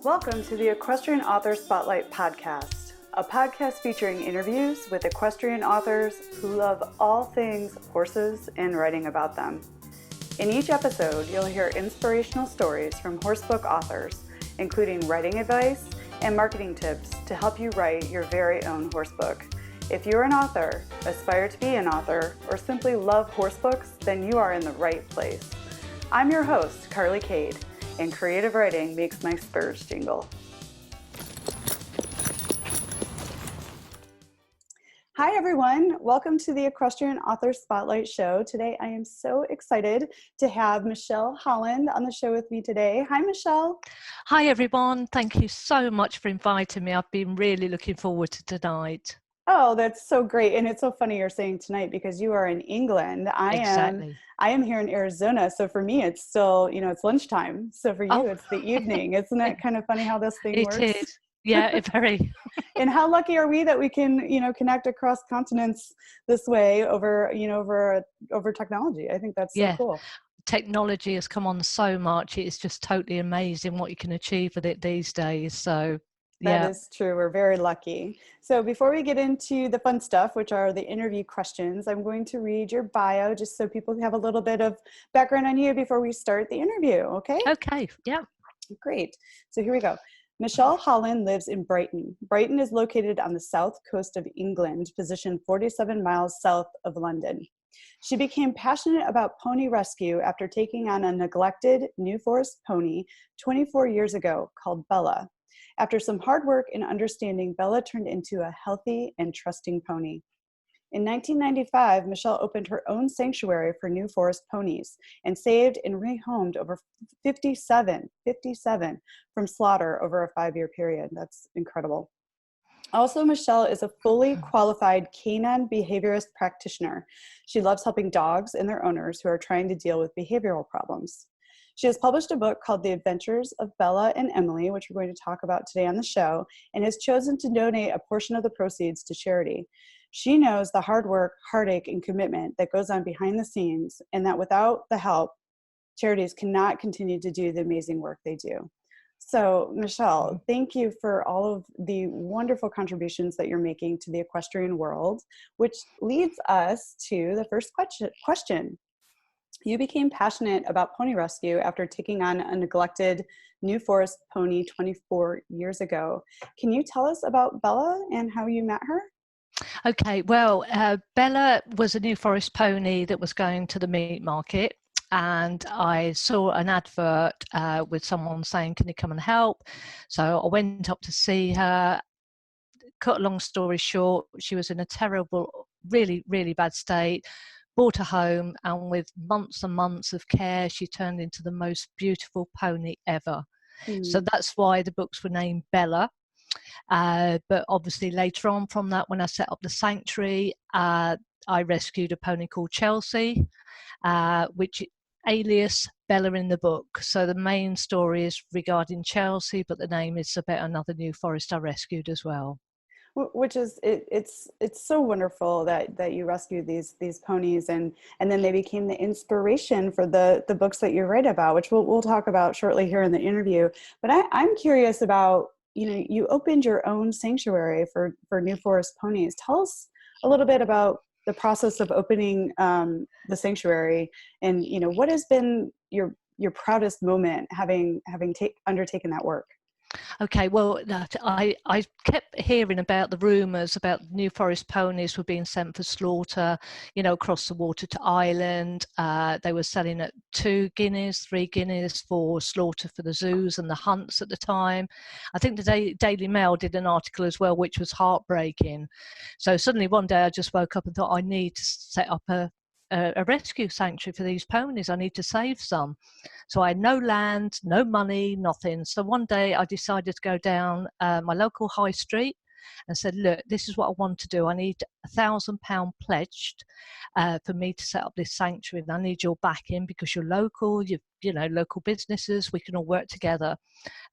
Welcome to the Equestrian Author Spotlight podcast, a podcast featuring interviews with equestrian authors who love all things horses and writing about them. In each episode, you'll hear inspirational stories from horsebook authors, including writing advice and marketing tips to help you write your very own horsebook. If you're an author, aspire to be an author, or simply love horsebooks, then you are in the right place. I'm your host, Kade, and creative writing makes my spurs jingle. Hi everyone, welcome to the Equestrian Author Spotlight show. Today I am so excited to have Michelle Holland on the show with me today. Hi Michelle. Hi everyone, thank you so much for inviting me. I've been really looking forward to tonight. Oh, that's so great. And it's so funny you're saying tonight because you are in England. I am here in Arizona. So for me, it's still, it's lunchtime. So for you, it's the evening. Isn't it kind of funny how this thing works? It is. Yeah, very. And how lucky are we that we can, connect across continents this way over technology. I think that's so cool. Technology has come on so much. It's just totally amazing what you can achieve with it these days. So that is true. We're very lucky. So before we get into the fun stuff, which are the interview questions, I'm going to read your bio just so people have a little bit of background on you before we start the interview. Okay? Okay. Yeah. Great. So here we go. Michelle Holland lives in Brighton. Brighton is located on the south coast of England, positioned 47 miles south of London. She became passionate about pony rescue after taking on a neglected New Forest pony 24 years ago called Bella. After some hard work and understanding, Bella turned into a healthy and trusting pony. In 1995, Michelle opened her own sanctuary for New Forest ponies and saved and rehomed over 57 from slaughter over a 5-year period. That's incredible. Also, Michelle is a fully qualified canine behaviorist practitioner. She loves helping dogs and their owners who are trying to deal with behavioral problems. She has published a book called The Adventures of Bella and Emily, which we're going to talk about today on the show, and has chosen to donate a portion of the proceeds to charity. She knows the hard work, heartache, and commitment that goes on behind the scenes, and that without the help, charities cannot continue to do the amazing work they do. So, Michelle, thank you for all of the wonderful contributions that you're making to the equestrian world, which leads us to the first question. You became passionate about pony rescue after taking on a neglected New Forest pony 24 years ago. Can you tell us about Bella and how you met her? Okay, well, Bella was a New Forest pony that was going to the meat market. And I saw an advert with someone saying, can you come and help? So I went up to see her. Cut a long story short, she was in a terrible, really, really bad state. Brought her home, and with months and months of care, she turned into the most beautiful pony ever. So that's why the books were named Bella. But obviously later on from that, when I set up the sanctuary, I rescued a pony called Chelsea, which alias Bella in the book. So the main story is regarding Chelsea, but the name is about another New Forest I rescued as well. Which is it's so wonderful that you rescued these ponies and then they became the inspiration for the books that you write about, which we'll talk about shortly here in the interview. But I'm curious about, you opened your own sanctuary for New Forest ponies. Tell us a little bit about the process of opening the sanctuary, and what has been your proudest moment having undertaken that work. Okay, well, I kept hearing about the rumours about New Forest ponies were being sent for slaughter, across the water to Ireland. They were selling at 2 guineas, 3 guineas for slaughter for the zoos and the hunts at the time. I think the Daily Mail did an article as well, which was heartbreaking. So suddenly one day I just woke up and thought, I need to set up a rescue sanctuary for these ponies. I need to save some. So I had no land, no money, nothing. So one day I decided to go down my local high street and said, look, this is what I want to do. I need £1,000 pledged for me to set up this sanctuary. And I need your backing because you're local, local businesses, we can all work together.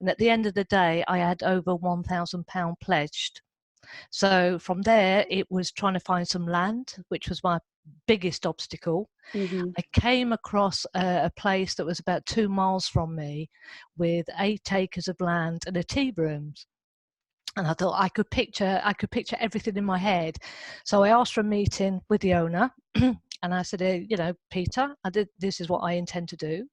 And at the end of the day, I had over £1,000 pledged. So from there, it was trying to find some land, which was my biggest obstacle. Mm-hmm. I came across a place that was about 2 miles from me with 8 acres of land and a tea rooms. And I thought I could picture everything in my head. So I asked for a meeting with the owner. And I said, you know, Peter, this is what I intend to do.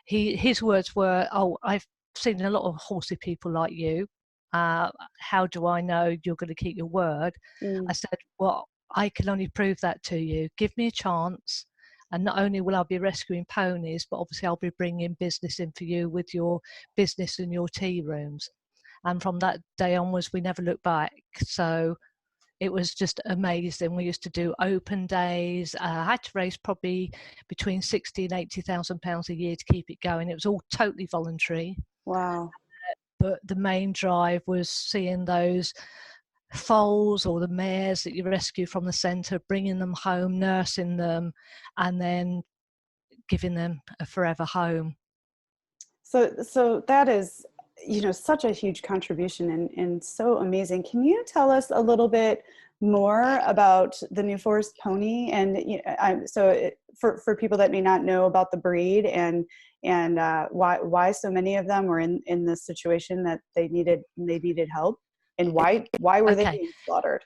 His words were, oh, I've seen a lot of horsey people like you. How do I know you're going to keep your word? Mm. I said, well, I can only prove that to you. Give me a chance. And not only will I be rescuing ponies, but obviously I'll be bringing business in for you with your business and your tea rooms. And from that day onwards, we never looked back. So it was just amazing. We used to do open days. I had to raise probably between 60 and 80,000 pounds a year to keep it going. It was all totally voluntary. Wow. But the main drive was seeing those foals or the mares that you rescue from the centre, bringing them home, nursing them, and then giving them a forever home. So that is, such a huge contribution and so amazing. Can you tell us a little bit more about the New Forest pony? And for people that may not know about the breed and why so many of them were in this situation that they needed help, and why were they being slaughtered?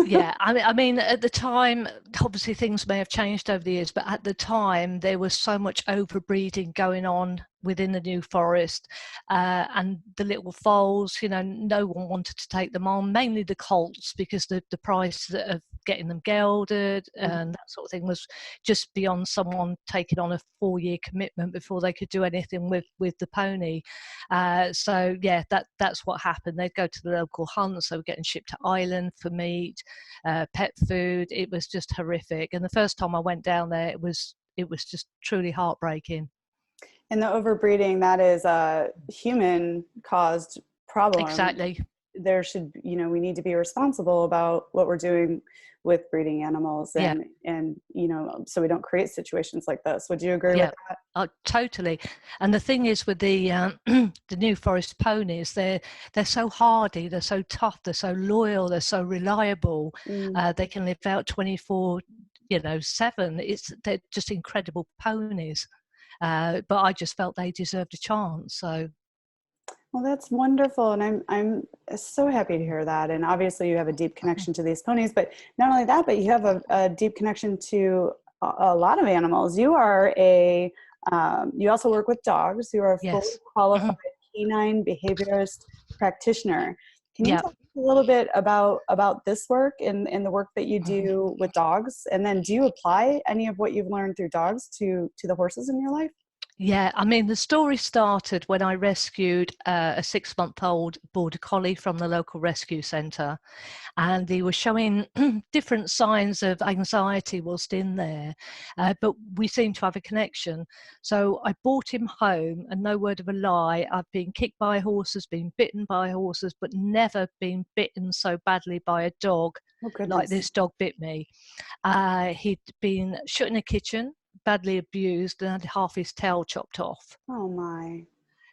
Yeah, I mean, at the time, obviously things may have changed over the years, but at the time there was so much overbreeding going on within the New Forest, and the little foals, no one wanted to take them on, mainly the colts, because the price of getting them gelded and that sort of thing was just beyond someone taking on a 4-year commitment before they could do anything with the pony. So yeah, that's what happened. They'd go to the local hunts, they were getting shipped to Ireland for meat, pet food. It was just horrific. And the first time I went down there, it was just truly heartbreaking. And the overbreeding, that is a human caused problem. Exactly. There should, we need to be responsible about what we're doing with breeding animals and so we don't create situations like this. Would you agree with that? Oh, totally. And the thing is with the the New Forest ponies, they're so hardy, they're so tough, they're so loyal, they're so reliable. They can live out 24/7. They're just incredible ponies. But I just felt they deserved a chance. So. Well, that's wonderful, and I'm so happy to hear that. And obviously, you have a deep connection to these ponies, but not only that, but you have a deep connection to a lot of animals. You are you also work with dogs. You are a fully qualified canine behaviorist practitioner. Can you talk a little bit about this work and the work that you do with dogs? And then, do you apply any of what you've learned through dogs to the horses in your life? Yeah, I mean, the story started when I rescued a 6-month-old border collie from the local rescue centre, and he was showing different signs of anxiety whilst in there, but we seemed to have a connection. So I brought him home, and no word of a lie, I've been kicked by horses, been bitten by horses, but never been bitten so badly by a dog like this dog bit me. He'd been shut in a kitchen, badly abused, and had half his tail chopped off. Oh my.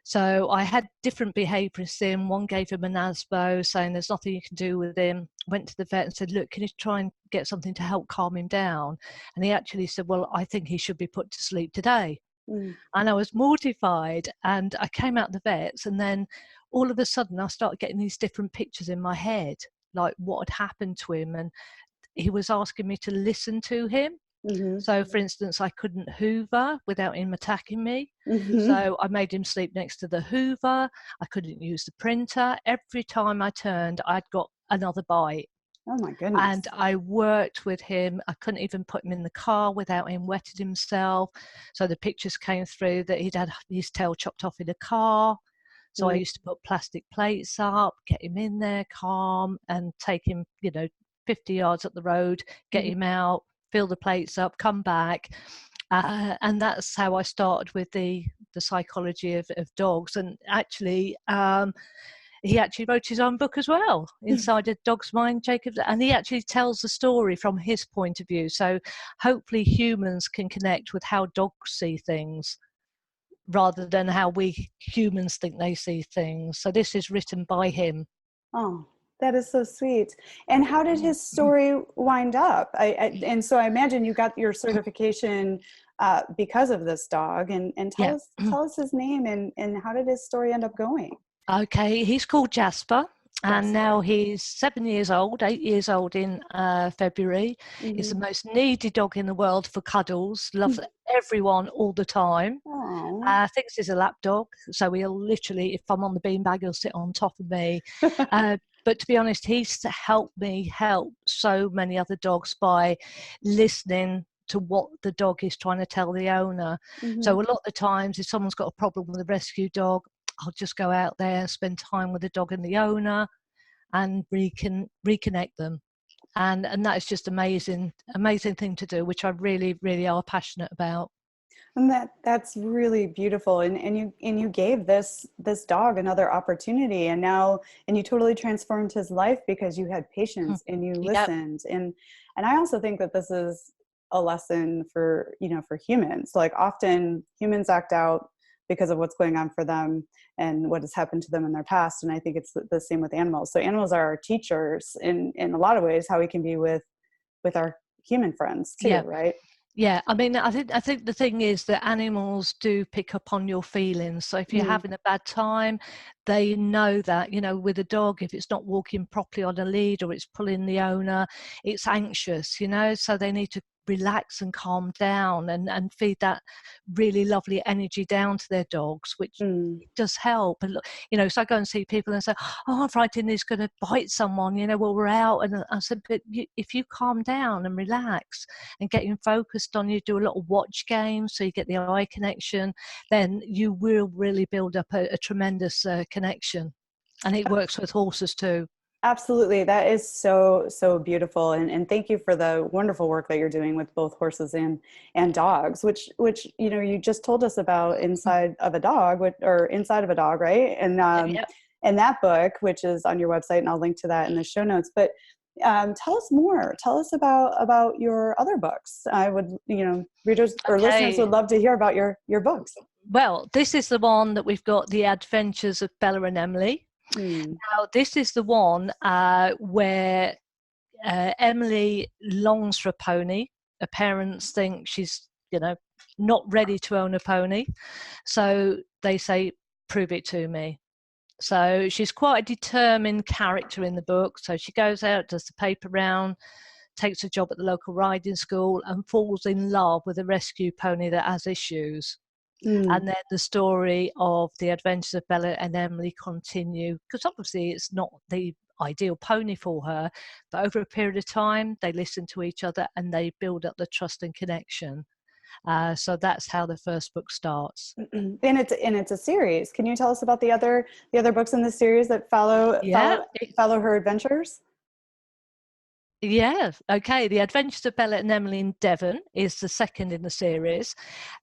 So I had different behaviorists in. One gave him an ASBO, saying there's nothing you can do with him. Went to the vet and said, look, can you try and get something to help calm him down? And he actually said, well, I think he should be put to sleep today. And I was mortified, and I came out of the vets, and then all of a sudden I started getting these different pictures in my head, like what had happened to him, and he was asking me to listen to him. So, for instance, I couldn't hoover without him attacking me. So I made him sleep next to the hoover. I couldn't use the printer. Every time I turned, I'd got another bite. Oh my goodness. And I worked with him. I couldn't even put him in the car without him wetting himself. So the pictures came through that he'd had his tail chopped off in a car. So I used to put plastic plates up, get him in there calm, and take him, 50 yards up the road, get him out, fill the plates up, come back. And that's how I started with the psychology of dogs. And actually, he actually wrote his own book as well, Inside a Dog's Mind, Jacob. And he actually tells the story from his point of view. So hopefully humans can connect with how dogs see things rather than how we humans think they see things. So this is written by him. Oh, That is so sweet. And how did his story wind up? And so I imagine you got your certification because of this dog. And Yeah. tell us his name and how did his story end up going? Okay, he's called Jasper, and Jasper. now he's 7 years old, 8 years old in February. He's the Mm-hmm. most needy dog in the world for cuddles, loves everyone all the time. Oh. Thinks he's a lap dog, so he'll literally, if I'm on the beanbag, he'll sit on top of me. But to be honest, he's helped me help so many other dogs by listening to what the dog is trying to tell the owner. Mm-hmm. So a lot of times, if someone's got a problem with a rescue dog, I'll just go out there and spend time with the dog and the owner and reconnect them. And that is just amazing thing to do, which I really, really are passionate about. And that's really beautiful. And you gave this dog another opportunity, and you totally transformed his life because you had patience and you Yep. listened. And I also think that this is a lesson for, for humans. Like often humans act out because of what's going on for them and what has happened to them in their past. And I think it's the same with animals. So animals are our teachers in a lot of ways, how we can be with our human friends too, Yeah. right? Yeah, I mean, I think the thing is that animals do pick up on your feelings. So if you're Mm. having a bad time, they know that, with a dog, if it's not walking properly on a lead or it's pulling the owner, it's anxious, so they need to relax and calm down and feed that really lovely energy down to their dogs, which Mm. does help. And look, so I go and see people and say, oh, I'm frightened he's going to bite someone, well, we're out. And I said, but if you calm down and relax and get him focused on, you do a lot of watch games so you get the eye connection, then you will really build up a tremendous connection. And it works with horses too. Absolutely. That is so beautiful. And thank you for the wonderful work that you're doing with both horses and dogs, which, you just told us about inside of a dog, or inside of a dog, right? Yep. And that book, which is on your website, and I'll link to that in the show notes. But tell us more. Tell us about your other books. I would, readers or listeners Okay. would love to hear about your books. Well, this is the one that we've got, The Adventures of Bella and Emily. Hmm. Now, this is the one where Emily longs for a pony. Her parents think she's, not ready to own a pony. So they say, prove it to me. So she's quite a determined character in the book. So she goes out, does the paper round, takes a job at the local riding school, and falls in love with a rescue pony that has issues. Hmm. And then the story of the adventures of Bella and Emily continue, because obviously it's not the ideal pony for her, but over a period of time they listen to each other and they build up the trust and connection. So that's how the first book starts. And it's a series. Can you tell us about the other books in the series that Yeah. follow her adventures? Yeah, okay. The Adventures of Bella and Emily in Devon is the second in the series.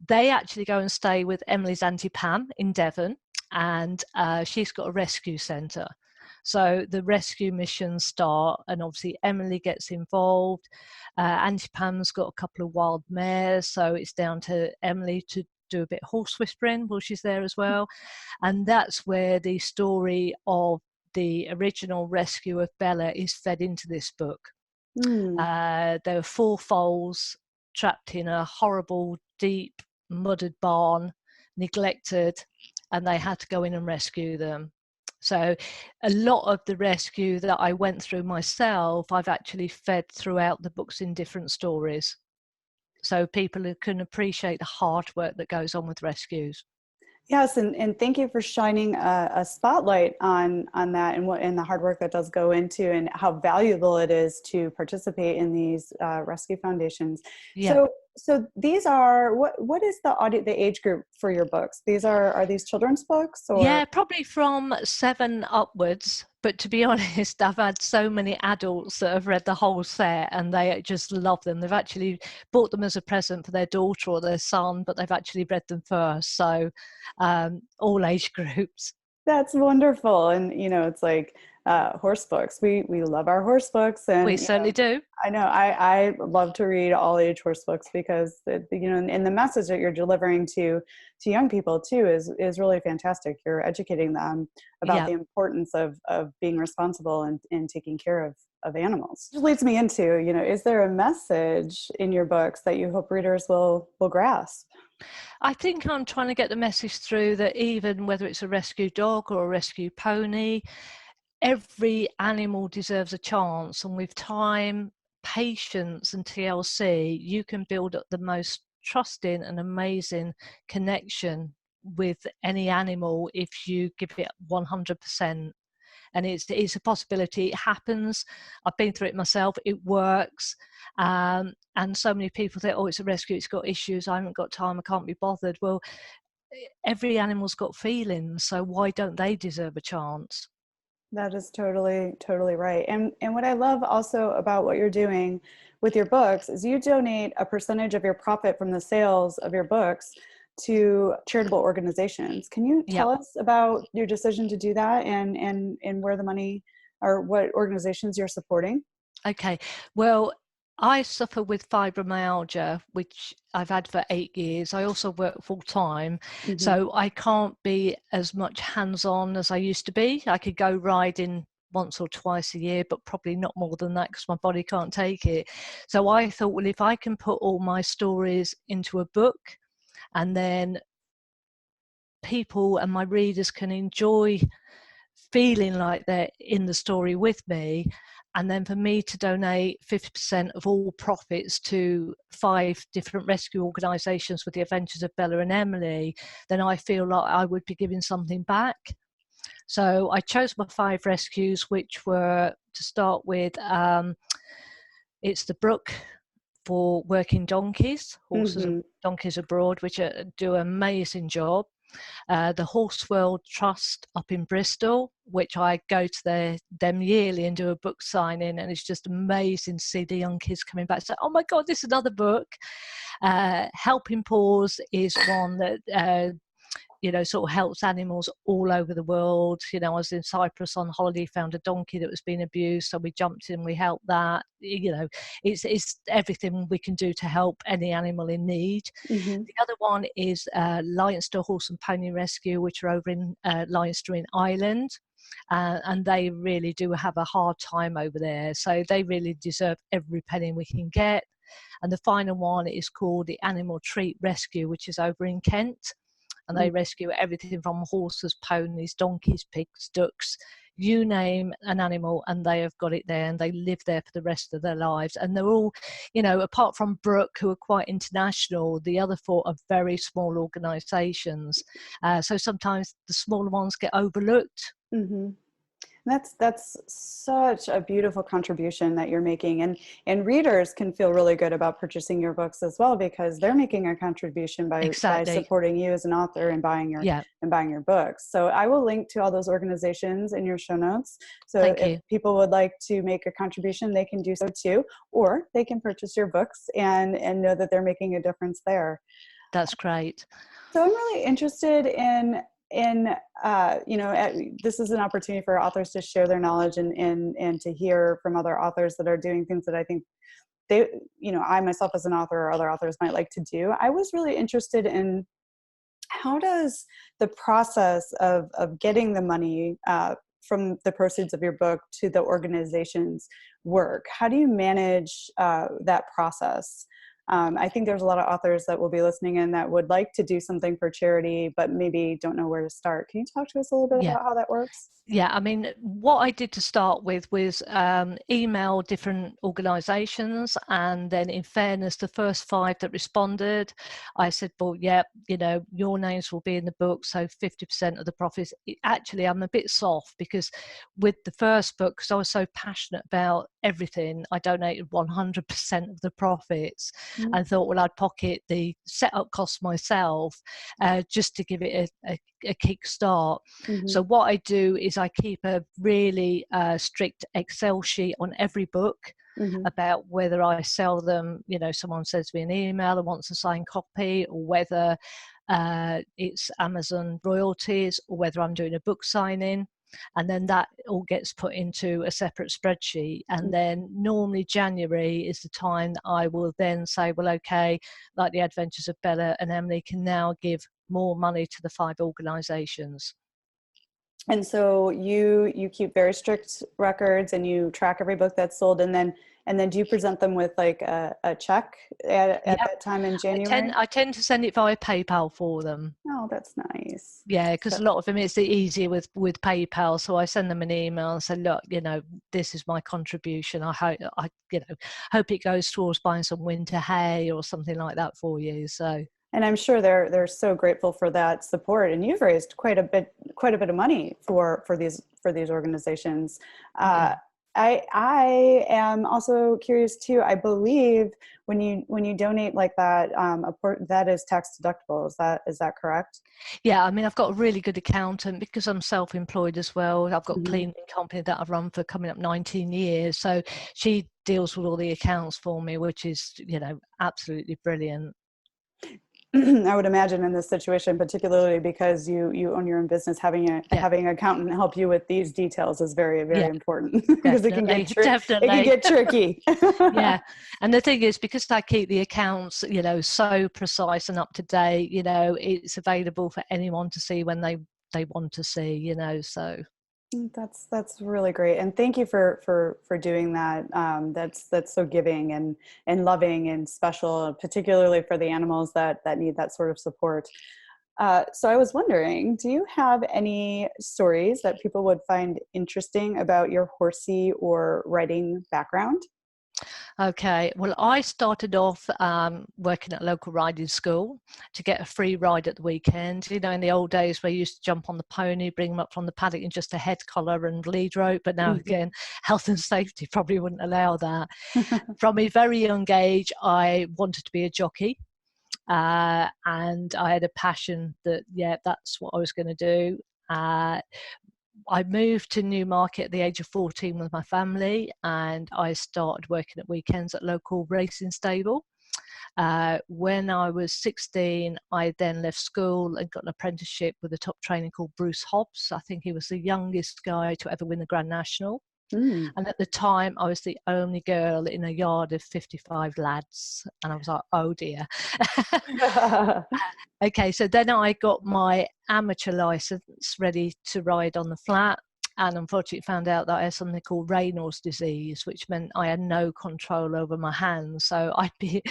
They actually go and stay with Emily's Auntie Pam in Devon, and she's got a rescue centre. So the rescue missions start, and obviously Emily gets involved. Auntie Pam's got a couple of wild mares, so it's down to Emily to do a bit of horse whispering while she's there as well. And that's where the story of the original rescue of Bella is fed into this book. Mm. There were four foals trapped in a horrible, deep, mudded barn, neglected, and they had to go in and rescue them. So a lot of the rescue that I went through myself, I've actually fed throughout the books in different stories. So people can appreciate the hard work that goes on with rescues. Yes, and thank you for shining a spotlight on that and the hard work that does go into and how valuable it is to participate in these rescue foundations. Yeah. So these are what is the age group for your books? Are these children's books or? Yeah, probably from 7 upwards. But to be honest, I've had so many adults that have read the whole set and they just love them. They've actually bought them as a present for their daughter or their son, but they've actually read them first. So all age groups. That's wonderful. And, it's like horse books. We love our horse books, and We certainly do. I know I love to read all age horse books because and the message that you're delivering to young people too is really fantastic. You're educating them about Yeah. the importance of being responsible and taking care of animals. Which leads me into, is there a message in your books that you hope readers will grasp? I think I'm trying to get the message through that even whether it's a rescue dog or a rescue pony, every animal deserves a chance, and with time, patience and TLC, you can build up the most trusting and amazing connection with any animal if you give it 100%. And it's a possibility. It happens. I've been through it myself. It works. And so many people say, oh, it's a rescue, it's got issues, I haven't got time, I can't be bothered. Well, every animal's got feelings, so why don't they deserve a chance? That is totally, totally right. And what I love also about what you're doing with your books is you donate a percentage of your profit from the sales of your books to charitable organizations. Can you tell Yep. us about your decision to do that and where the money or what organizations you're supporting? Okay. Well, I suffer with fibromyalgia, which I've had for 8 years. I also work full time, Mm-hmm. so I can't be as much hands on as I used to be. I could go riding once or twice a year, but probably not more than that because my body can't take it. So I thought, well, if I can put all my stories into a book, and then people and my readers can enjoy feeling like they're in the story with me, and then for me to donate 50% of all profits to 5 different rescue organisations with the adventures of Bella and Emily, then I feel like I would be giving something back. So I chose my 5 rescues, which were, to start with, it's the Brook for working donkeys, horses and Mm-hmm. donkeys abroad, which do an amazing job. The Horse World Trust up in Bristol, which I go to them yearly and do a book signing, and it's just amazing to see the young kids coming back and say, oh my God, this is another book. Helping Paws is one that sort of helps animals all over the world. I was in Cyprus on holiday, found a donkey that was being abused, so we jumped in, we helped that. It's everything we can do to help any animal in need. Mm-hmm. The other one is Leinster Horse and Pony Rescue, which are over in Leinster in Ireland. And they really do have a hard time over there, so they really deserve every penny we can get. And the final one is called the Animal Treat Rescue, which is over in Kent. And they rescue everything from horses, ponies, donkeys, pigs, ducks, you name an animal, and they have got it there, and they live there for the rest of their lives. And they're all, apart from Brooke, who are quite international, the other 4 are very small organisations. So sometimes the smaller ones get overlooked. Mm-hmm. That's such a beautiful contribution that you're making, and readers can feel really good about purchasing your books as well because they're making a contribution by Exactly. supporting you as an author and buying your books. So I will link to all those organizations in your show notes. So Thank if you. people would like to make a contribution, they can do so too, or they can purchase your books and know that they're making a difference there. That's great. So I'm really interested in this is an opportunity for authors to share their knowledge and to hear from other authors that are doing things that I think they, I myself as an author or other authors might like to do. I was really interested in how does the process of getting the money from the proceeds of your book to the organizations work? How do you manage that process? I think there's a lot of authors that will be listening in that would like to do something for charity, but maybe don't know where to start. Can you talk to us a little bit about how that works? Yeah, I mean, what I did to start with was email different organisations, and then in fairness, the first 5 that responded, I said, well, yeah, your names will be in the book, so 50% of the profits. Actually, I'm a bit soft because with the first book, because I was so passionate about everything, I donated 100% of the profits. Mm-hmm. I thought, well, I'd pocket the setup costs myself just to give it a kickstart. Mm-hmm. So what I do is I keep a really strict Excel sheet on every book about whether I sell them, someone sends me an email and wants a signed copy, or whether it's Amazon royalties, or whether I'm doing a book signing. and then that all gets put into a separate spreadsheet. And then normally January is the time that I will then say, well, okay, like the Adventures of Bella and Emily can now give more money to the 5 organizations. And so you keep very strict records, and you track every book that's sold, and then do you present them with like a check at that time in January? I tend to send it via PayPal for them. Oh, that's nice. Yeah, because a lot of them, it's easier with PayPal. So I send them an email and say, look, this is my contribution. I hope it goes towards buying some winter hay or something like that for you. So. And I'm sure they're so grateful for that support. And you've raised quite a bit of money for these organizations. I am also curious too. I believe when you donate like that, that is tax deductible. Is that correct? Yeah, I mean, I've got a really good accountant because I'm self-employed as well. I've got a cleaning company that I've run for coming up 19 years. So she deals with all the accounts for me, which is, absolutely brilliant. I would imagine in this situation, particularly because you own your own business, having an accountant help you with these details is very, very important, because it can get tricky. Yeah. And the thing is, because I keep the accounts, so precise and up to date, it's available for anyone to see when they want to see, so. That's really great, and thank you for doing that. That's so giving and loving and special, particularly for the animals that need that sort of support. So I was wondering, do you have any stories that people would find interesting about your horsey or riding background? Okay, well, I started off working at a local riding school to get a free ride at the weekend. In the old days where you used to jump on the pony, bring them up from the paddock in just a head collar and lead rope, but now again, health and safety probably wouldn't allow that. From a very young age, I wanted to be a jockey. And I had a passion that, that's what I was going to do. I moved to Newmarket at the age of 14 with my family, and I started working at weekends at local racing stable. When I was 16, I then left school and got an apprenticeship with a top trainer called Bruce Hobbs. I think he was the youngest guy to ever win the Grand National. And at the time, I was the only girl in a yard of 55 lads. And I was like, oh dear. Okay, so then I got my amateur license ready to ride on the flat. And unfortunately found out that I had something called Raynaud's disease, which meant I had no control over my hands. So I'd be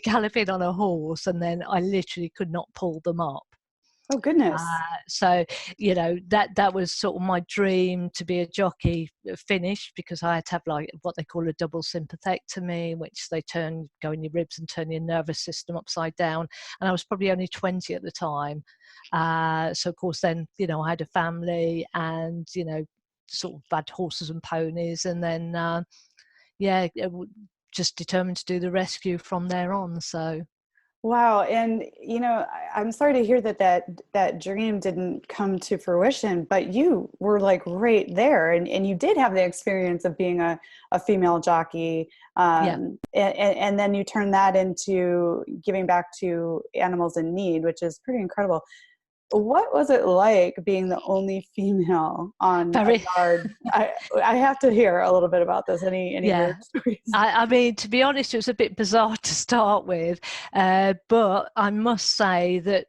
galloping on a horse, and then I literally could not pull them up. Oh goodness! So that was sort of my dream, to be a jockey, finished, because I had to have like what they call a double sympathectomy, which they go in your ribs and turn your nervous system upside down. And I was probably only 20 at the time. So of course then, I had a family, and, sort of had horses and ponies, and then, just determined to do the rescue from there on. So. Wow. And, I'm sorry to hear that dream didn't come to fruition, but you were like right there, and you did have the experience of being a female jockey. And then you turned that into giving back to animals in need, which is pretty incredible. What was it like being the only female on a yard? I have to hear a little bit about this. Any weird stories? I mean, to be honest, it was a bit bizarre to start with, but I must say that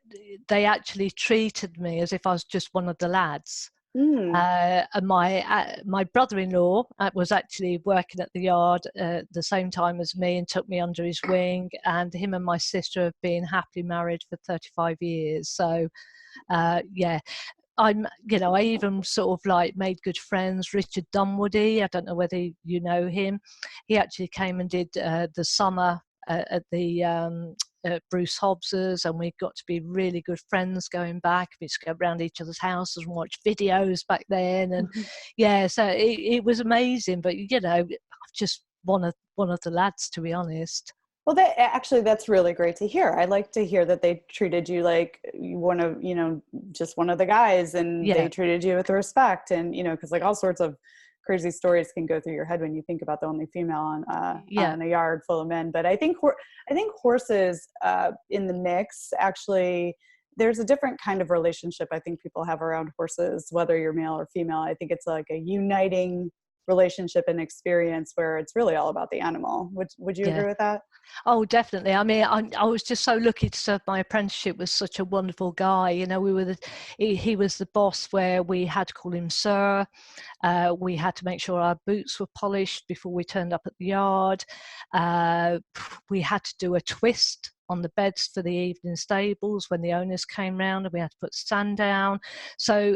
they actually treated me as if I was just one of the lads. And my brother-in-law was actually working at the yard the same time as me, and took me under his wing. And him and my sister have been happily married for 35 years. So. I even sort of like made good friends. Richard Dunwoody, I don't know whether you know him. He actually came and did the summer at the Bruce Hobbs's, and we got to be really good friends going back. We used to go around each other's houses and watch videos back then, and so it was amazing. But just one of the lads, to be honest. Well, that's really great to hear. I like to hear that they treated you like one of, just one of the guys, and they treated you with respect, and, because like all sorts of crazy stories can go through your head when you think about the only female on a yard full of men. But I think horses in the mix actually there's a different kind of relationship I think people have around horses, whether you're male or female. I think it's like a uniting relationship and experience where it's really all about the animal. Would you agree Yeah. with that? Oh, definitely. I mean, I was just so lucky to serve my apprenticeship with such a wonderful guy. You know, he was the boss where we had to call him sir. We had to make sure our boots were polished before we turned up at the yard. We had to do a twist on the beds for the evening stables when the owners came round, and we had to put sand down. So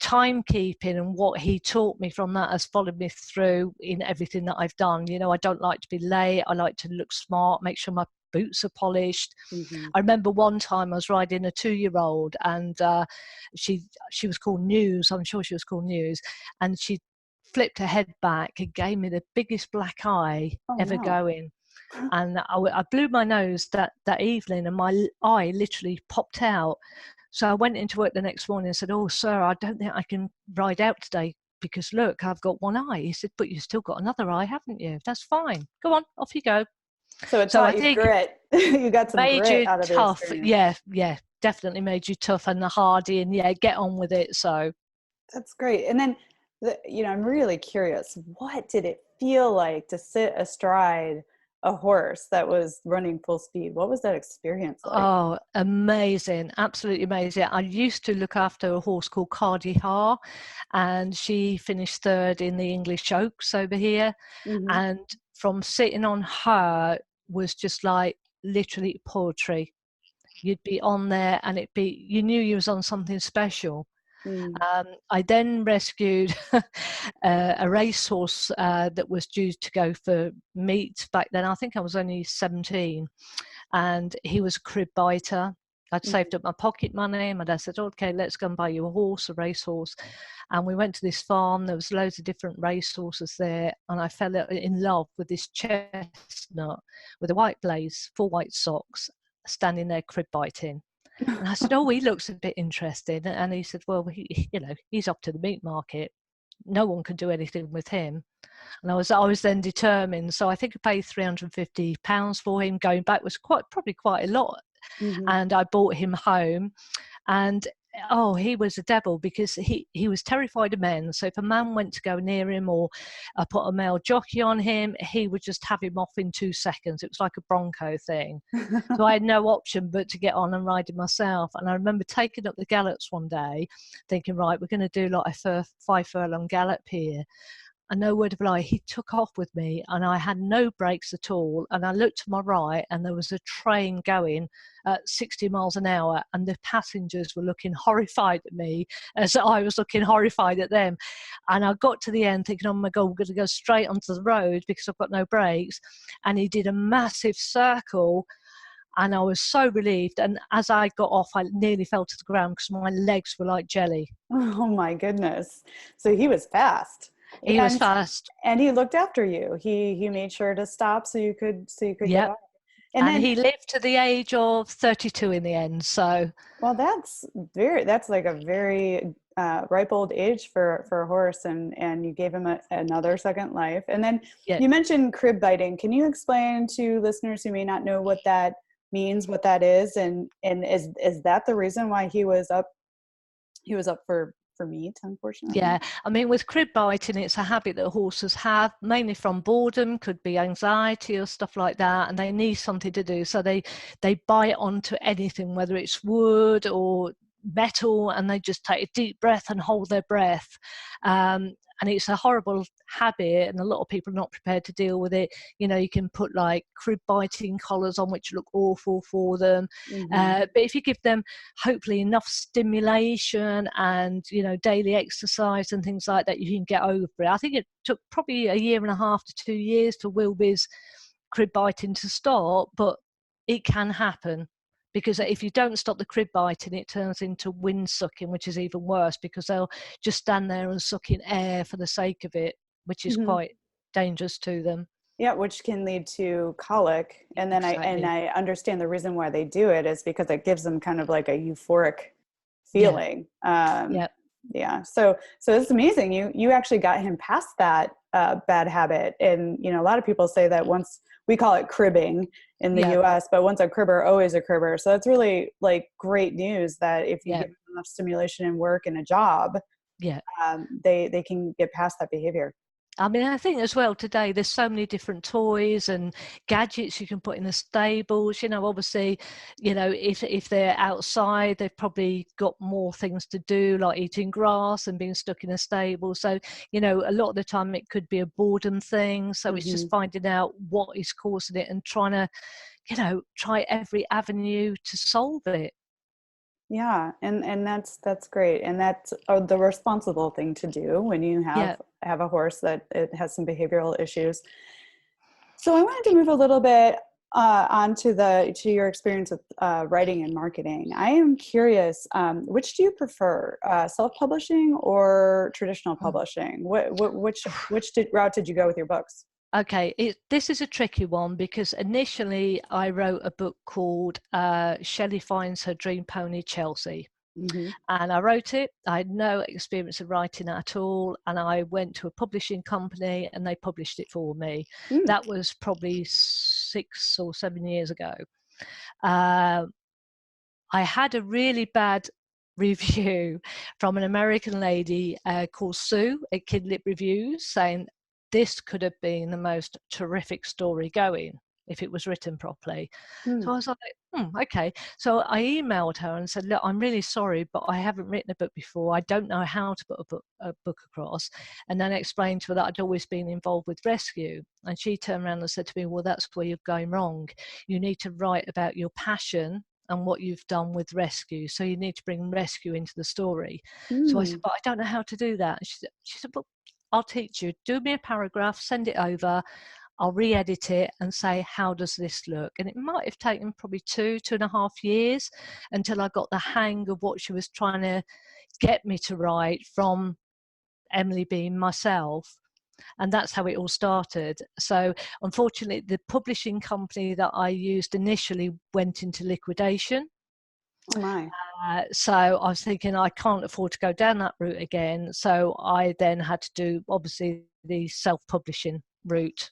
timekeeping and what he taught me from that has followed me through in everything that I've done. You know, I don't like to be late. I like to look smart, make sure my boots are polished. Mm-hmm. I remember one time I was riding a 2-year-old, and she was called News. I'm sure she was called News, and she flipped her head back and gave me the biggest black eye Oh, ever no. going. And I blew my nose that evening, and my eye literally popped out. So I went into work the next morning and said, "Oh, sir, I don't think I can ride out today because look, I've got one eye." He said, "But you've still got another eye, haven't you? That's fine. Go on, off you go." So it So I taught you think grit. You got some made grit you out of the tough. experience. Yeah, yeah, definitely made you tough and hardy, and yeah, get on with it. So That's great. And then, I'm really curious. What did it feel like to sit astride a horse that was running full speed? What was that experience like? oh, amazing. Absolutely amazing. I used to look after a horse called Kade, and she finished third in the English Oaks over here. Mm-hmm. And from sitting on her was just like literally poetry. You'd be on there and you knew you was on something special. Mm. I then rescued a racehorse that was due to go for meat back then. I think I was only 17, and he was a crib biter. I'd saved up my pocket money. My dad said, "Okay, let's go and buy you a racehorse." And we went to this farm. There was loads of different racehorses there, and I fell in love with this chestnut with a white blaze, 4 white socks, standing there crib biting. And I said, "Oh, he looks a bit interesting." And he said, "Well, he's up to the meat market. No one can do anything with him." And I was then determined. So I think I paid £350 for him. Going back was probably quite a lot. Mm-hmm. And I brought him home, and oh, he was a devil because he was terrified of men. So if a man went to go near him, or I put a male jockey on him, he would just have him off in 2 seconds. It was like a bronco thing. So I had no option but to get on and ride it myself. And I remember taking up the gallops one day, thinking, right, we're going to do like a 5 furlong gallop here. And no word of a lie, he took off with me, and I had no brakes at all. And I looked to my right, and there was a train going at 60 miles an hour, and the passengers were looking horrified at me as I was looking horrified at them. And I got to the end thinking, oh my God, we're going to go straight onto the road because I've got no brakes. And he did a massive circle, and I was so relieved. And as I got off, I nearly fell to the ground because my legs were like jelly. Oh my goodness. So he was fast. He was And fast. and he looked after you. He made sure to stop so you could get Yep. off. And And then, he lived to the age of 32 in the end. So well, that's like a very ripe old age for a horse, and you gave him another second life. And then yeah, you mentioned crib biting. Can you explain to listeners who may not know what that means, what that is, and is that the reason why he was up for meat, unfortunately? yeah. I mean, with crib biting, it's a habit that horses have, mainly from boredom, could be anxiety or stuff like that, and they need something to do. So they bite onto anything, whether it's wood or metal, and they just take a deep breath and hold their breath. And it's a horrible habit, and a lot of people are not prepared to deal with it. You know, you can put like crib biting collars on, which look awful for them. Mm-hmm. But if you give them hopefully enough stimulation and, you know, daily exercise and things like that, you can get over it. I think it took probably 1.5 to 2 years for Wilby's crib biting to stop, but it can happen. Because if you don't stop the crib biting, it turns into wind sucking, which is even worse because they'll just stand there and suck in air for the sake of it, which is Mm-hmm. quite dangerous to them. Yeah, which can lead to colic. And then Exactly. I understand the reason why they do it is because it gives them kind of like a euphoric Yeah. feeling. Yeah. Yeah. So it's amazing. You actually got him past that bad habit. And, a lot of people say that once we call it cribbing in the Yeah, US, but once a cribber, always a cribber. So it's really like great news that if you yeah, give them enough stimulation and work and a job, yeah. they can get past that behavior. I mean, I think as well today there's so many different toys and gadgets you can put in the stables. You know, obviously, you know, if they're outside, they've probably got more things to do, like eating grass and being stuck in a stable. So, you know, a lot of the time it could be a boredom thing. So it's Mm-hmm. just finding out what is causing it and trying to, you know, try every avenue to solve it. Yeah, and that's great, and that's the responsible thing to do when you Yeah. have a horse that it has some behavioral issues. So I wanted to move a little bit on to your experience with writing and marketing. I am curious, which do you prefer, self-publishing or traditional publishing? Which route did you go with your books? Okay, this is a tricky one because initially I wrote a book called Shelley Finds Her Dream Pony Chelsea. Mm-hmm. And I wrote it. I had no experience of writing at all. And I went to a publishing company and they published it for me. Mm. That was probably 6 or 7 years ago. Uh, I had a really bad review from an American lady called Sue at Kidlip Reviews saying this could have been the most terrific story going if it was written properly. Mm. So I was like, okay. So I emailed her and said, look, I'm really sorry, but I haven't written a book before. I don't know how to put a book across. And then I explained to her that I'd always been involved with rescue. And she turned around and said to me, well, that's where you're going wrong. You need to write about your passion and what you've done with rescue. So you need to bring rescue into the story. So I said, Mm. but I don't know how to do that. And she said, well, I'll teach you. Do me a paragraph, send it over. I'll re-edit it and say, how does this look? And it might have taken probably 2.5 years until I got the hang of what she was trying to get me to write from Emily being myself. And that's how it all started. So unfortunately, the publishing company that I used initially went into liquidation. Oh my. So I was thinking I can't afford to go down that route again. So I then had to do obviously the self-publishing route.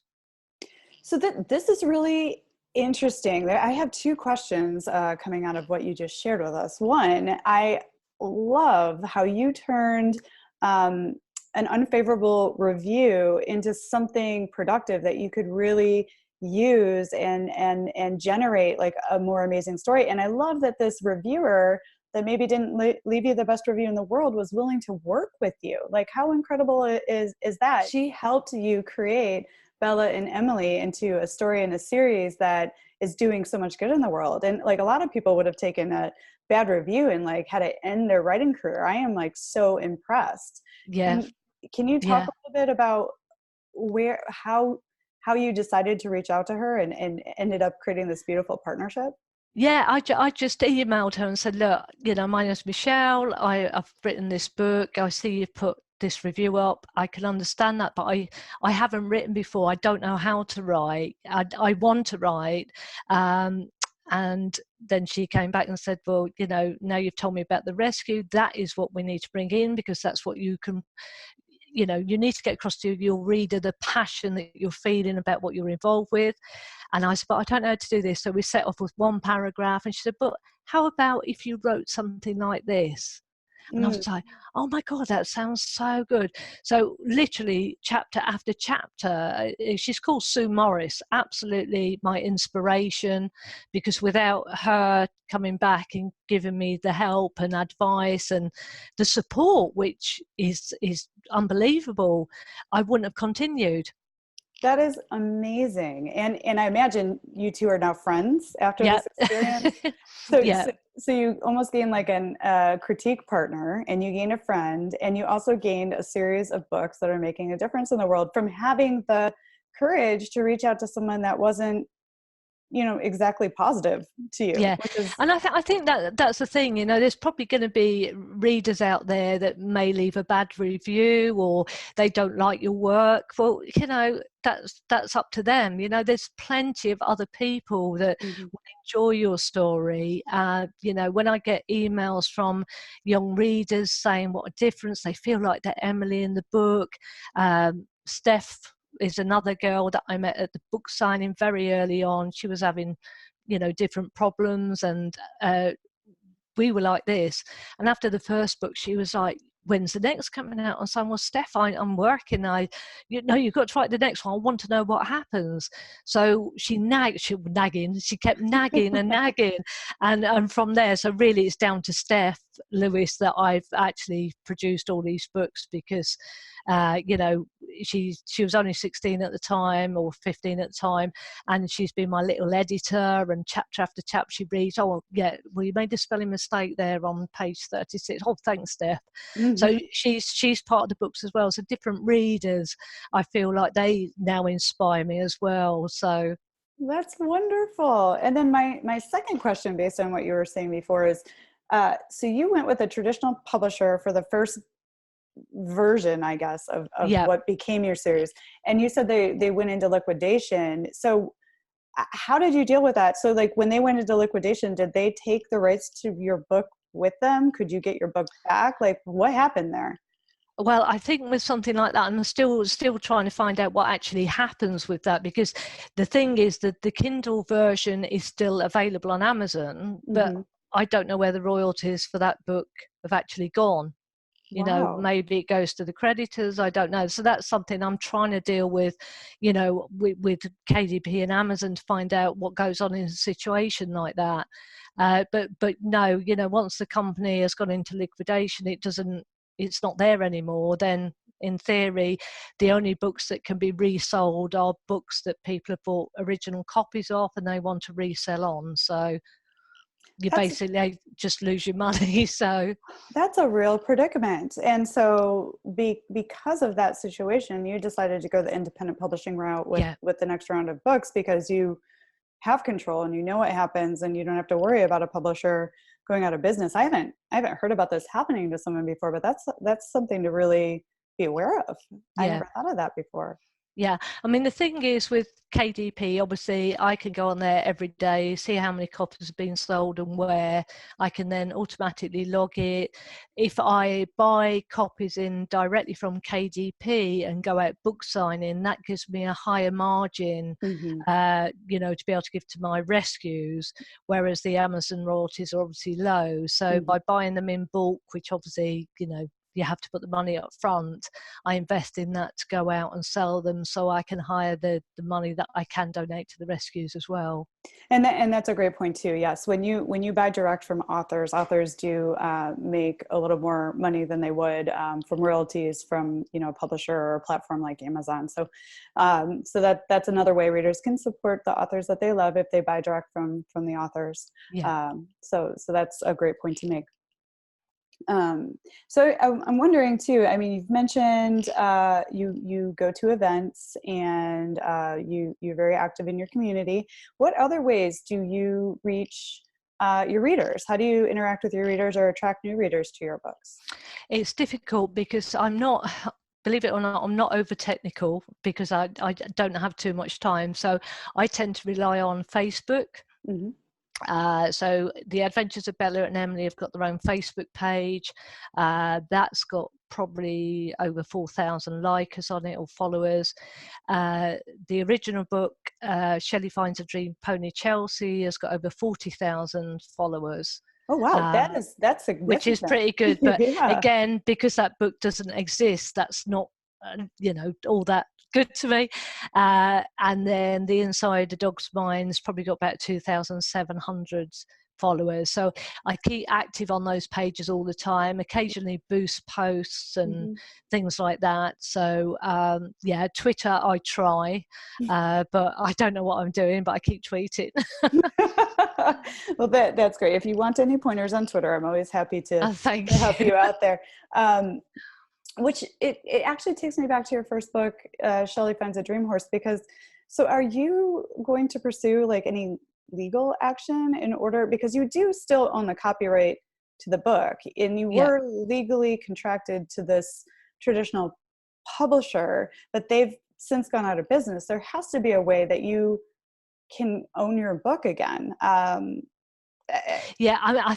So this is really interesting. I have two questions coming out of what you just shared with us. One, I love how you turned an unfavorable review into something productive that you could really use and generate like a more amazing story. And I love that this reviewer that maybe didn't leave you the best review in the world was willing to work with you. Like how incredible is that? She helped you create Bella and Emily into a story and a series that is doing so much good in the world. And like a lot of people would have taken a bad review and like had to end their writing career. I am like so impressed. Yeah, Can you talk yeah. a little bit about how you decided to reach out to her and ended up creating this beautiful partnership? Yeah, I just emailed her and said, look, you know, my name's Michelle. I've written this book. I see you've put this review up. I can understand that, but I haven't written before. I don't know how to write. I want to write. And then she came back and said, well, you know, now you've told me about the rescue, that is what we need to bring in because that's what you can, you know, you need to get across to your reader the passion that you're feeling about what you're involved with. And I said, but I don't know how to do this. So we set off with one paragraph and she said, but how about if you wrote something like this? And I Mm. was like, oh my God, that sounds so good. So literally chapter after chapter, she's called Sue Morris, absolutely my inspiration, because without her coming back and giving me the help and advice and the support, which is unbelievable, I wouldn't have continued. That is amazing. And I imagine you two are now friends after Yeah. this experience. So, Yeah. so, so you almost gained like a critique partner and you gained a friend and you also gained a series of books that are making a difference in the world from having the courage to reach out to someone that wasn't, exactly positive to you, Yeah, which is, and I think that that's the thing. You know, there's probably going to be readers out there that may leave a bad review or they don't like your work. Well, you know, that's up to them. You know, there's plenty of other people that Mhm. will enjoy your story. You know, when I get emails from young readers saying what a difference they feel like they're Emily in the book, Steph is another girl that I met at the book signing very early on. She was having, different problems, and we were like this. And after the first book, she was like, when's the next coming out? And so I was, Steph, I'm working. You've got to write the next one. I want to know what happens. So she kept nagging and nagging. And from there, so really it's down to Steph Lewis that I've actually produced all these books, because she was only 16 at the time, or 15 at the time, and she's been my little editor, and chapter after chapter she reads, oh yeah, well, you made a spelling mistake there on page 36. Oh, thanks, Steph. Mm-hmm. So she's part of the books as well. So different readers, I feel like they now inspire me as well. So that's wonderful. And then my second question, based on what you were saying before, is so you went with a traditional publisher for the first version, I guess, of what became your series. And you said they went into liquidation. So how did you deal with that? So like when they went into liquidation, did they take the rights to your book with them? Could you get your book back? Like what happened there? Well, I think with something like that, I'm still trying to find out what actually happens with that, because the thing is that the Kindle version is still available on Amazon, but I don't know where the royalties for that book have actually gone. Wow. Maybe it goes to the creditors, I don't know. So that's something I'm trying to deal with, with KDP and Amazon, to find out what goes on in a situation like that. But no, once the company has gone into liquidation, it's not there anymore. Then in theory, the only books that can be resold are books that people have bought original copies of and they want to resell on. So you basically just lose your money. So that's a real predicament. And so because of that situation, you decided to go the independent publishing route with the next round of books, because you have control and you know what happens and you don't have to worry about a publisher going out of business. I haven't heard about this happening to someone before, but that's something to really be aware of. I never thought of that before. Yeah, I mean, the thing is with KDP, obviously I can go on there every day, see how many copies have been sold and where. I can then automatically log it. If I buy copies in directly from KDP and go out book signing, that gives me a higher margin, to be able to give to my rescues, whereas the Amazon royalties are obviously low. So by buying them in bulk, which obviously, you have to put the money up front, I invest in that to go out and sell them, so I can hire the money that I can donate to the rescues as well. And that's a great point too. Yes, when you buy direct from authors do make a little more money than they would from royalties from a publisher or a platform like Amazon. So that's another way readers can support the authors that they love if they buy direct from the authors. So that's a great point to make. So I'm wondering too, I mean, you've mentioned you go to events and you're very active in your community. What other ways do you reach your readers? How do you interact with your readers or attract new readers to your books? It's difficult because I'm not, believe it or not, I'm not over technical, because I don't have too much time. So I tend to rely on Facebook. So the Adventures of Bella and Emily have got their own Facebook page. That's got probably over 4,000 likers on it, or followers. The original book, Shelley Finds a Dream Pony Chelsea, has got over 40,000 followers. Oh wow, that's significant. Which is pretty good. But again, because that book doesn't exist, that's not all that good to me. And then The Inside a Dog's Mind's probably got about 2,700 followers. So I keep active on those pages all the time, occasionally boost posts and things like that. So Twitter I try, but I don't know what I'm doing, but I keep tweeting. Well, that's great. If you want any pointers on Twitter, I'm always happy to help you out there. Which it actually takes me back to your first book, Shelley Finds a Dream Horse, because so are you going to pursue like any legal action in order, because you do still own the copyright to the book and you were legally contracted to this traditional publisher, but they've since gone out of business. There has to be a way that you can own your book again. I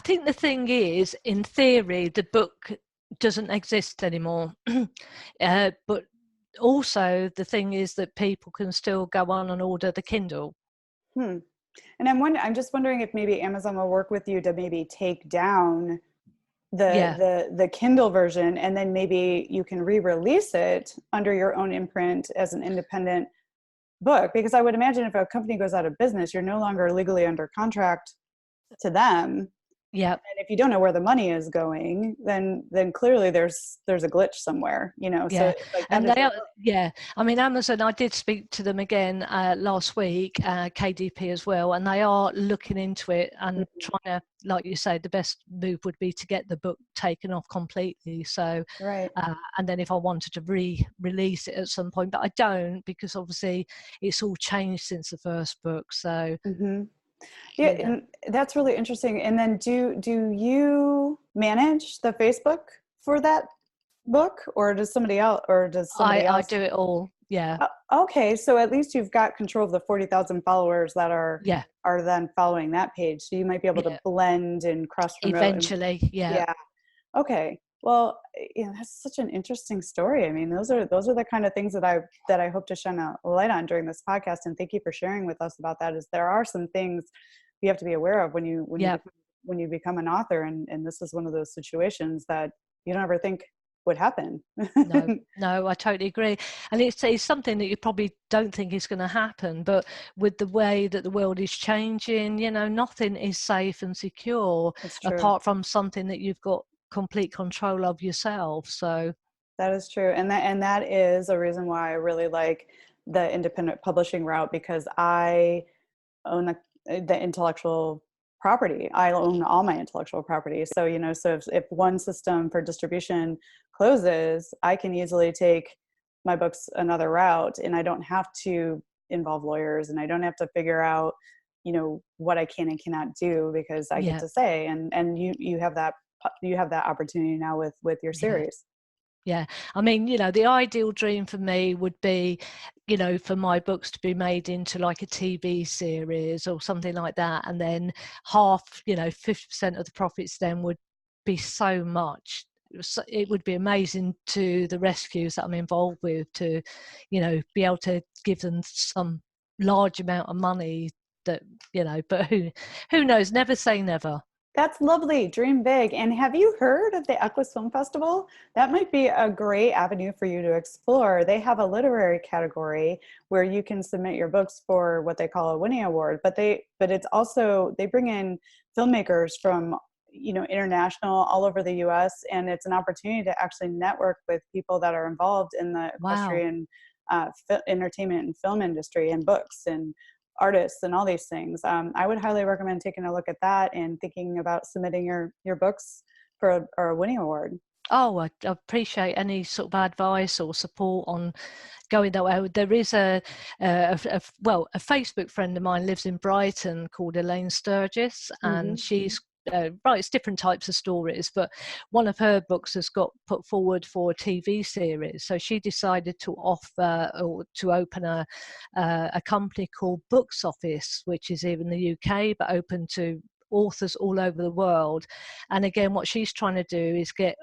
think the thing is, in theory, the book doesn't exist anymore, but also the thing is that people can still go on and order the Kindle. Hmm. And I'm just wondering if maybe Amazon will work with you to maybe take down Yeah. the Kindle version, and then maybe you can re-release it under your own imprint as an independent book. Because I would imagine if a company goes out of business, you're no longer legally under contract to them. Yeah. And if you don't know where the money is going, then clearly there's a glitch somewhere, so Yeah, it's like that and is they are, yeah. I mean, Amazon, I did speak to them again last week, KDP as well, and they are looking into it and trying to, like you say, the best move would be to get the book taken off completely. So, right. and then if I wanted to re-release it at some point, but I don't, because obviously it's all changed since the first book. So, Mm-hmm. Yeah, and that's really interesting. And then do you manage the Facebook for that book, or does somebody else, I do it all. Yeah. Okay, so at least you've got control of the 40,000 followers that are Yeah. then following that page. So you might be able to Yeah. blend and cross promote. Eventually. Yeah. Yeah. Okay. Well, that's such an interesting story. I mean, those are the kind of things that I hope to shine a light on during this podcast. And thank you for sharing with us about that. Is there are some things you have to be aware of when you become an author, and this is one of those situations that you don't ever think would happen. No, I totally agree. And it's something that you probably don't think is going to happen, but with the way that the world is changing, nothing is safe and secure apart from something that you've got complete control of yourself. So that is true. And that is a reason why I really like the independent publishing route, because I own the intellectual property. I own all my intellectual property. So, so if one system for distribution closes, I can easily take my books another route, and I don't have to involve lawyers, and I don't have to figure out, what I can and cannot do, because I get to say, and you have that opportunity now with your series. Yeah, I mean, the ideal dream for me would be, for my books to be made into like a TV series or something like that. And then 50% of the profits then would be so much. It would be amazing to the rescues that I'm involved with to, be able to give them some large amount of money that, but who knows? Never say never. That's lovely. Dream big. And have you heard of the Aqua Film Festival? That might be a great avenue for you to explore. They have a literary category where you can submit your books for what they call a Winnie Award, but it's also, they bring in filmmakers from, international, all over the US, and it's an opportunity to actually network with people that are involved in the equestrian entertainment and film industry, and books and artists and all these things. I would highly recommend taking a look at that and thinking about submitting your books for a Winnie Award. Oh, I appreciate any sort of advice or support on going that way. There is a Facebook friend of mine lives in Brighton called Elaine Sturgis, and she's writes different types of stories, but one of her books has got put forward for a TV series. So she decided to offer or to open a company called Books Office, which is here in the UK, but open to authors all over the world. And again, what she's trying to do is get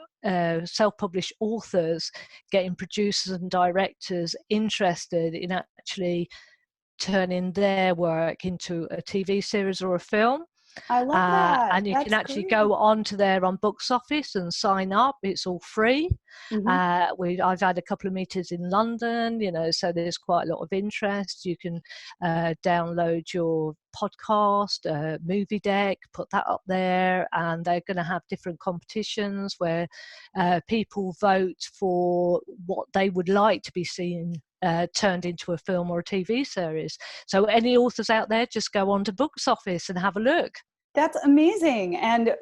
self-published authors, getting producers and directors interested in actually turning their work into a TV series or a film. I love that. And you can actually go on to there on Books Office and sign up. It's all free. I've had a couple of meetings in London, so there's quite a lot of interest. You can download your podcast, movie deck, put that up there, and they're going to have different competitions where people vote for what they would like to be seen turned into a film or a TV series. So any authors out there, just go on to Books Office and have a look. That's amazing and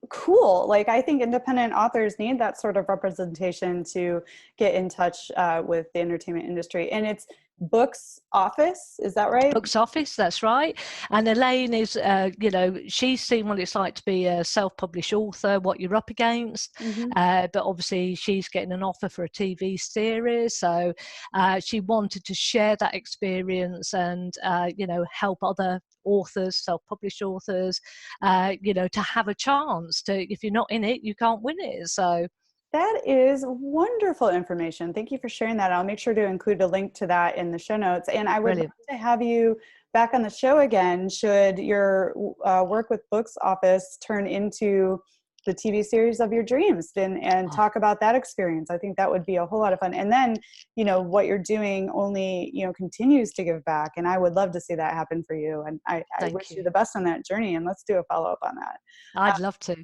cool. Like, I think independent authors need that sort of representation to get in touch with the entertainment industry. And it's Books Office, is that right? Books Office, that's right. And Elaine is, she's seen what it's like to be a self-published author, what you're up against. But obviously she's getting an offer for a TV series. So she wanted to share that experience and, help other authors, self-published authors, to have a chance to, if you're not in it, you can't win it. So That is wonderful information. Thank you for sharing that. I'll make sure to include a link to that in the show notes. And I would love Brilliant. to have you back on the show again should your work with Books Office turn into the TV series of your dreams, and Oh, talk about that experience. I think that would be a whole lot of fun. And then, what you're doing only, continues to give back. And I would love to see that happen for you. And I thank wish you you. the best on that journey. And let's do a follow up on that. I'd love to.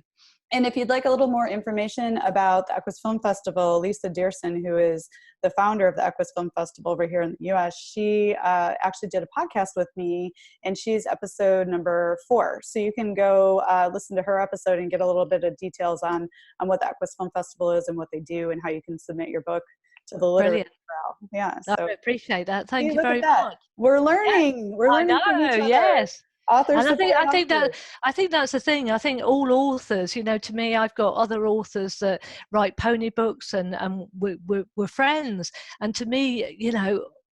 And if you'd like a little more information about the Equus Film Festival, Lisa Dearson, who is the founder of the Equus Film Festival over here in the US, she actually did a podcast with me, and she's episode number 4. So you can go listen to her episode and get a little bit of details on what the Equus Film Festival is and what they do and how you can submit your book to the literary Brilliant. crowd. Yeah, I so appreciate that. Thank you look at very that. much. We're Yes, learning. We're I learning from know. each other. Yes. Authors And support that authors. I think that's the thing. I think all authors, to me, I've got other authors that write pony books, and we're friends. And to me,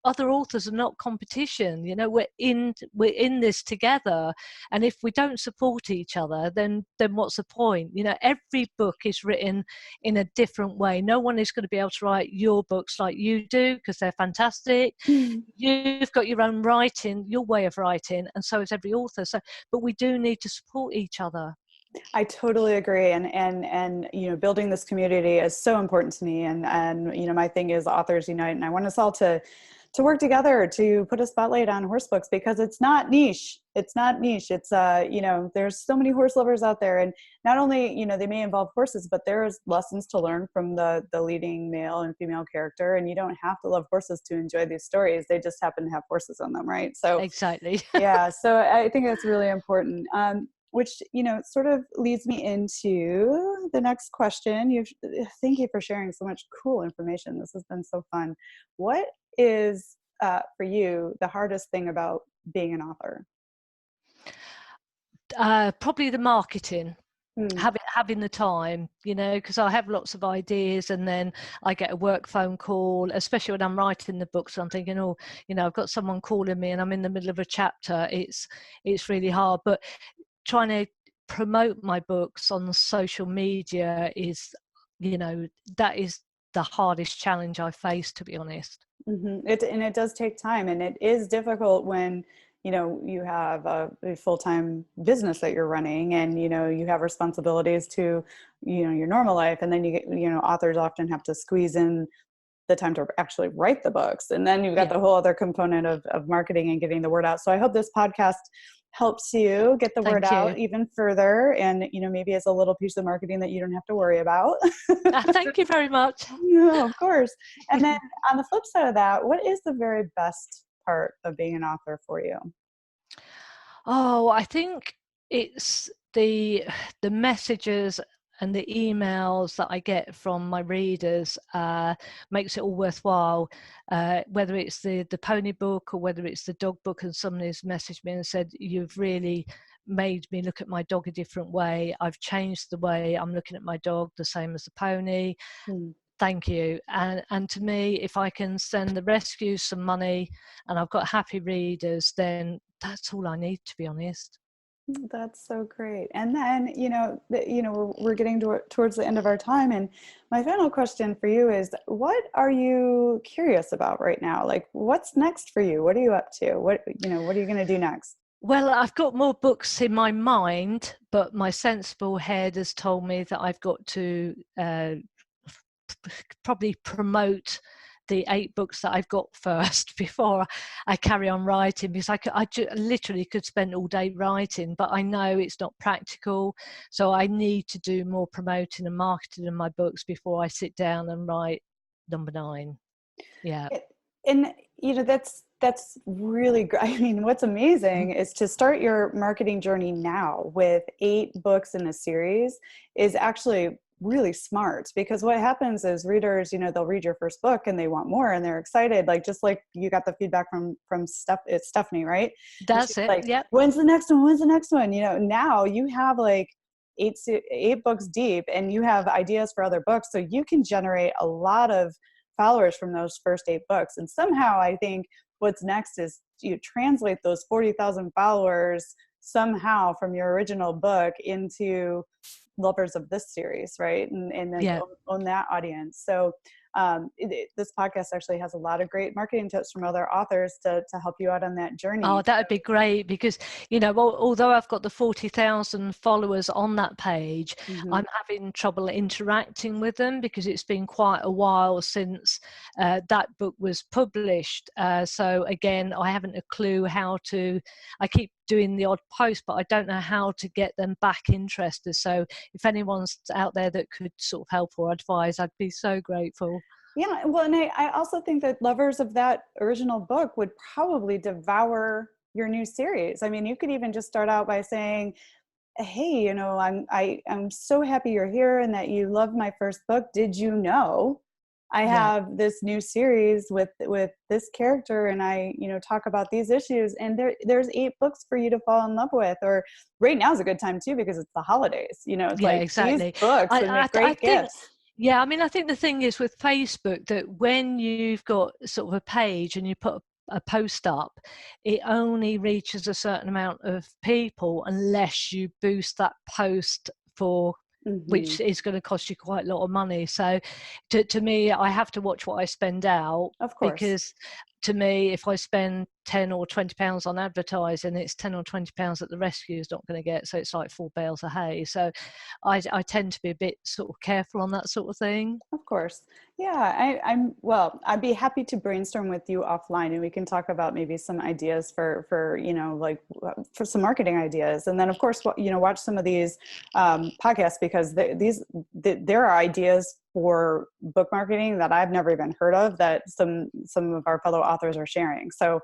other authors are not competition. We're in this together. And if we don't support each other, then what's the point? Every book is written in a different way. No one is going to be able to write your books like you do, because they're fantastic. You've got your own writing, your way of writing, and so is every author. So, but we do need to support each other. I totally agree, and building this community is so important to me. And my thing is Authors Unite, and I want us all to work together to put a spotlight on horse books, because it's not niche. It's not niche. It's there's so many horse lovers out there, and not only they may involve horses, but there's lessons to learn from the leading male and female character, and you don't have to love horses to enjoy these stories. They just happen to have horses on them, right? So Exactly. yeah, so I think that's really important. Which sort of leads me into the next question. Thank you for sharing so much cool information. This has been so fun. What is for you the hardest thing about being an author? Probably the marketing. Hmm. Having the time, because I have lots of ideas, and then I get a work phone call, especially when I'm writing the books. I'm thinking, I've got someone calling me, and I'm in the middle of a chapter. It's really hard, but trying to promote my books on social media is, that is the hardest challenge I face, to be honest. Mm-hmm. It does take time, and it is difficult when you have a full-time business that you're running, and you have responsibilities to your normal life, and then you get authors often have to squeeze in the time to actually write the books, and then you've got Yeah. the whole other component of marketing and getting the word out. So I hope this podcast helps you get the word Thank you. out even further, and maybe it's a little piece of marketing that you don't have to worry about. Thank you very much. Yeah, of course. And then on the flip side of that, what is the very best part of being an author for you? Oh, I think it's the messages and the emails that I get from my readers makes it all worthwhile. Whether it's the pony book or whether it's the dog book, and somebody's messaged me and said, "You've really made me look at my dog a different way. I've changed the way I'm looking at my dog, the same as the pony. Hmm. Thank you." And to me, if I can send the rescues some money and I've got happy readers, then that's all I need, to be honest. That's so great. And then, we're getting towards the end of our time. And my final question for you is, what are you curious about right now? Like, what's next for you? What are you up to? What are you going to do next? Well, I've got more books in my mind, but my sensible head has told me that I've got to probably promote the 8 books that I've got first before I carry on writing, because I literally could spend all day writing, but I know it's not practical. So I need to do more promoting and marketing in my books before I sit down and write number 9. Yeah. And that's really great. I mean, what's amazing is to start your marketing journey now with 8 books in a series is actually really smart, because what happens is readers, they'll read your first book and they want more and they're excited, just like you got the feedback from it's Stephanie, right? And That's she's it. like, Yep. when's the next one? When's the next one? Now you have like 8 books deep, and you have ideas for other books, so you can generate a lot of followers from those first 8 books. And somehow I think what's next is you translate those 40,000 followers somehow from your original book into lovers of this series, right? And then own that audience. So this podcast actually has a lot of great marketing tips from other authors to help you out on that journey. Oh, that would be great, because, although I've got the 40,000 followers on that page, I'm having trouble interacting with them because it's been quite a while since that book was published. So again, I haven't a clue how to, I keep doing the odd post, but I don't know how to get them back interested. So if anyone's out there that could sort of help or advise, I'd be so grateful. Yeah, well, and I also think that lovers of that original book would probably devour your new series. I mean, you could even just start out by saying, hey, I'm so happy you're here and that you loved my first book. Did you know I have this new series with this character, and I, talk about these issues, and there's 8 books for you to fall in love with. Or right now is a good time too, because it's the holidays, it's like exactly. These books would make great gifts. Yeah, I mean, I think the thing is with Facebook that when you've got sort of a page and you put a post up, it only reaches a certain amount of people unless you boost that post for which is going to cost you quite a lot of money. So to me, I have to watch what I spend out. Of course. Because to me, if I spend £10 or £20 on advertising, it's £10 or £20 that the rescue is not going to get. So it's like 4 bales of hay. So I tend to be a bit sort of careful on that sort of thing. Of course. Yeah, I'd be happy to brainstorm with you offline, and we can talk about maybe some ideas for some marketing ideas. And then of course, watch some of these podcasts, because there are ideas for book marketing that I've never even heard of that some of our fellow authors are sharing. So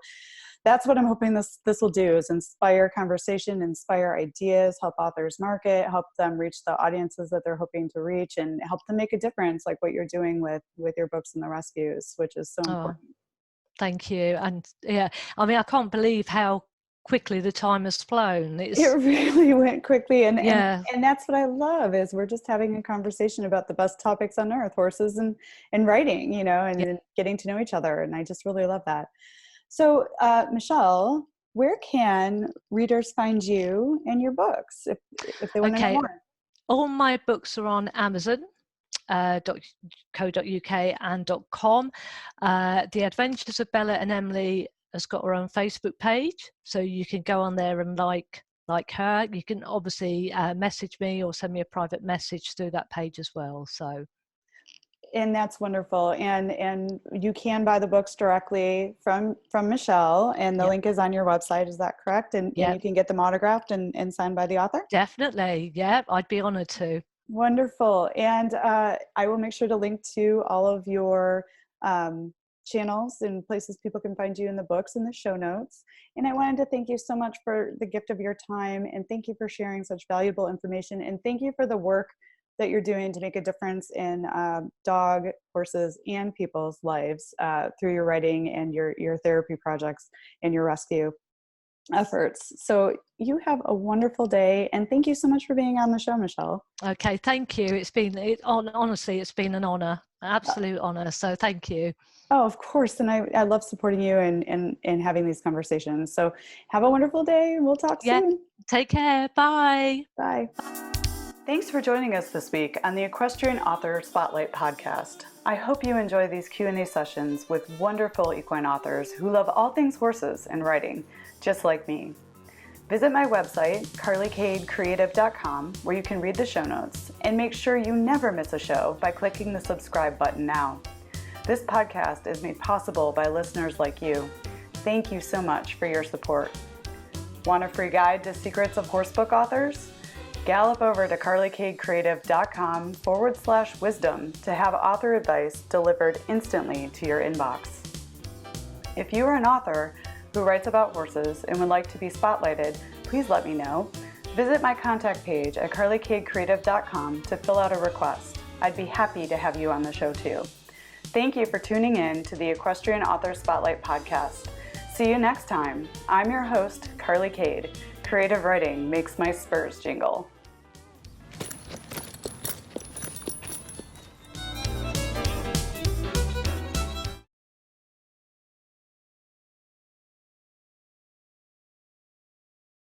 that's what I'm hoping this will do, is inspire conversation, inspire ideas, help authors market, help them reach the audiences that they're hoping to reach, and help them make a difference, like what you're doing with your books and the rescues, which is so important. Thank you. And yeah, I mean, I can't believe how quickly the time has flown. It really went quickly, and that's what I love, is we're just having a conversation about the best topics on earth, horses and writing, and getting to know each other, and I just really love that. So Michelle, where can readers find you and your books if they want to know more? All my books are on Amazon. .co.uk and .com. The Adventures of Bella and Emily has got her own Facebook page, so you can go on there and like her. You can obviously message me or send me a private message through that page as well. So, and that's wonderful. And you can buy the books directly from Michelle, and the link is on your website. Is that correct? And you can get them autographed and signed by the author? Definitely. Yeah, I'd be honored to. Wonderful. And I will make sure to link to all of your channels and places people can find you in the books in the show notes. And I wanted to thank you so much for the gift of your time, and thank you for sharing such valuable information, and thank you for the work that you're doing to make a difference in dog, horses, and people's lives through your writing and your therapy projects and your rescue efforts. So you have a wonderful day, and thank you so much for being on the show, Michelle. Okay, thank you. Honestly, it's been an honor, absolute honor. So thank you. Oh, of course. And I love supporting you and having these conversations. So have a wonderful day. We'll talk soon. Take care. Bye. Bye. Thanks for joining us this week on the Equestrian Author Spotlight podcast. I hope you enjoy these Q&A sessions with wonderful equine authors who love all things horses and writing, just like me. Visit my website, carlykadecreative.com, where you can read the show notes, and make sure you never miss a show by clicking the subscribe button now. This podcast is made possible by listeners like you. Thank you so much for your support. Want a free guide to secrets of horsebook authors? Gallop over to carlykadecreative.com/wisdom to have author advice delivered instantly to your inbox. If you are an author who writes about horses and would like to be spotlighted, please let me know. Visit my contact page at carlykadecreative.com to fill out a request. I'd be happy to have you on the show too. Thank you for tuning in to the Equestrian Author Spotlight podcast. See you next time. I'm your host, Carly Kade. Creative writing makes my spurs jingle.